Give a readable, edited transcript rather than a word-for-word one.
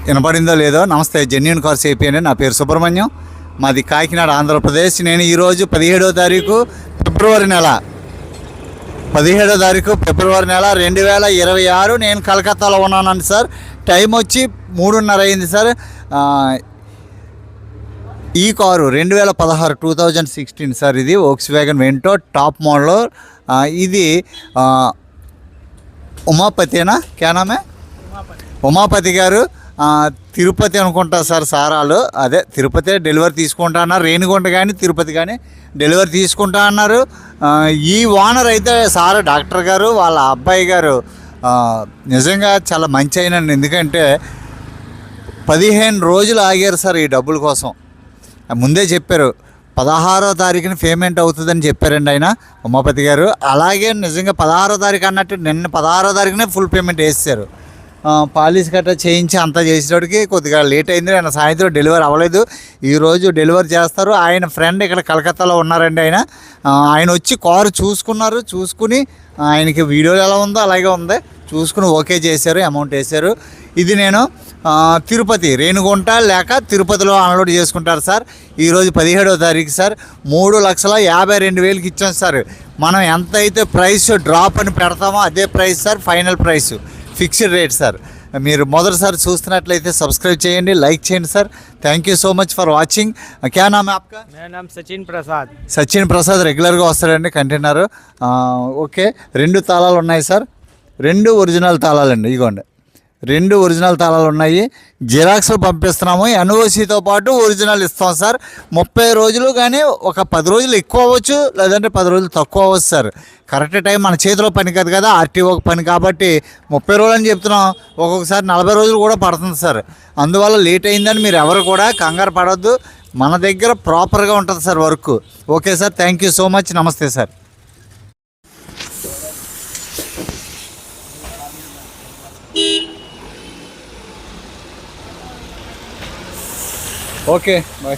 వినపడిందో లేదో. నమస్తే, genuine cars AP అండి. నా పేరు సుబ్రహ్మణ్యం, మాది కాకినాడ, ఆంధ్రప్రదేశ్. నేను ఈరోజు 17వ తారీఖు ఫిబ్రవరి నెల 2026 నేను కలకత్తాలో ఉన్నానండి సార్. టైం వచ్చి 3:30 అయింది సార్. ఈ కారు 2016 2016 సార్. ఇది వోక్స్వ్యాగన్ వెంటో టాప్ మోడల్. ఇది ఉమాపతినా క్యానామే ఉమాపతి గారు తిరుపతి అనుకుంటా సార్. సారాలు అదే తిరుపతి డెలివరీ తీసుకుంటా అన్నారు. రేణిగుంట కానీ తిరుపతి కానీ డెలివరీ తీసుకుంటా అన్నారు. ఈ ఓనర్ అయితే సార్ డాక్టర్ గారు వాళ్ళ అబ్బాయి గారు నిజంగా చాలా మంచి అయినండి. ఎందుకంటే 15 రోజులు ఆగారు సార్ ఈ డబ్బుల కోసం. ముందే చెప్పారు 16వ తారీఖున పేమెంట్ అవుతుందని చెప్పారండి ఆయన ఉమాపతి గారు. అలాగే నిజంగా 16వ తారీఖు అన్నట్టు నిన్న 16వ తారీఖునే ఫుల్ పేమెంట్ వేసారు. పాలిష్ గట్రా చేయించి అంతా చేసేటోడికి కొద్దిగా లేట్ అయింది. ఆయన సాయంత్రం డెలివరీ అవ్వలేదు. ఈరోజు డెలివరీ చేస్తారు. ఆయన ఫ్రెండ్ ఇక్కడ కలకత్తాలో ఉన్నారండి. ఆయన వచ్చి కారు చూసుకున్నారు. చూసుకుని ఆయనకి వీడియోలు ఎలా ఉందో అలాగే ఉంది చూసుకుని ఓకే చేశారు, అమౌంట్ వేశారు. ఇది నేను తిరుపతి రేణిగుంట లేక తిరుపతిలో అన్లోడ్ చేసుకుంటారు సార్. ఈరోజు 17వ తారీఖు సార్. 3,52,000కి ఇచ్చాం సార్. మనం ఎంత అయితే ప్రైస్ డ్రాప్ అని పెడతామో అదే price sir. Final price fixed rate sir. మీరు మొదటిసారి చూస్తున్నట్లయితే సబ్స్క్రైబ్ చేయండి, లైక్ చేయండి sir. Thank you so much for watching. క్యా నామ్ హై ఆప్కా? मेरा नाम सचिन प्रसाद. సచిన్ ప్రసాద్ రెగ్యులర్గా వస్తాడండి కంటైనర్. ఓకే, 2 తాళాలు ఉన్నాయి సార్. 2 ఒరిజినల్ తాళాలండి. ఇగోండి 2 ఒరిజినల్ తాళాలు ఉన్నాయి. జిరాక్స్లు పంపిస్తున్నాము. ఎన్ఓసితో పాటు ఒరిజినల్ ఇస్తాం సార్. 30 రోజులు కానీ ఒక 10 రోజులు ఎక్కువ అవ్వచ్చు, లేదంటే 10 రోజులు తక్కువ అవ్వచ్చు సార్. కరెక్ట్ టైం మన చేతిలో పని కాదు కదా, ఆర్టీఓ పని కాబట్టి 30 రోజులు అని చెప్తున్నాం. ఒక్కొక్కసారి 40 రోజులు కూడా పడుతుంది సార్. అందువల్ల లేట్ అయిందని మీరు ఎవరు కూడా కంగారు పడవద్దు. మన దగ్గర ప్రాపర్గా ఉంటుంది sir work. Okay sir, thank you so much. నమస్తే సార్. Okay bye.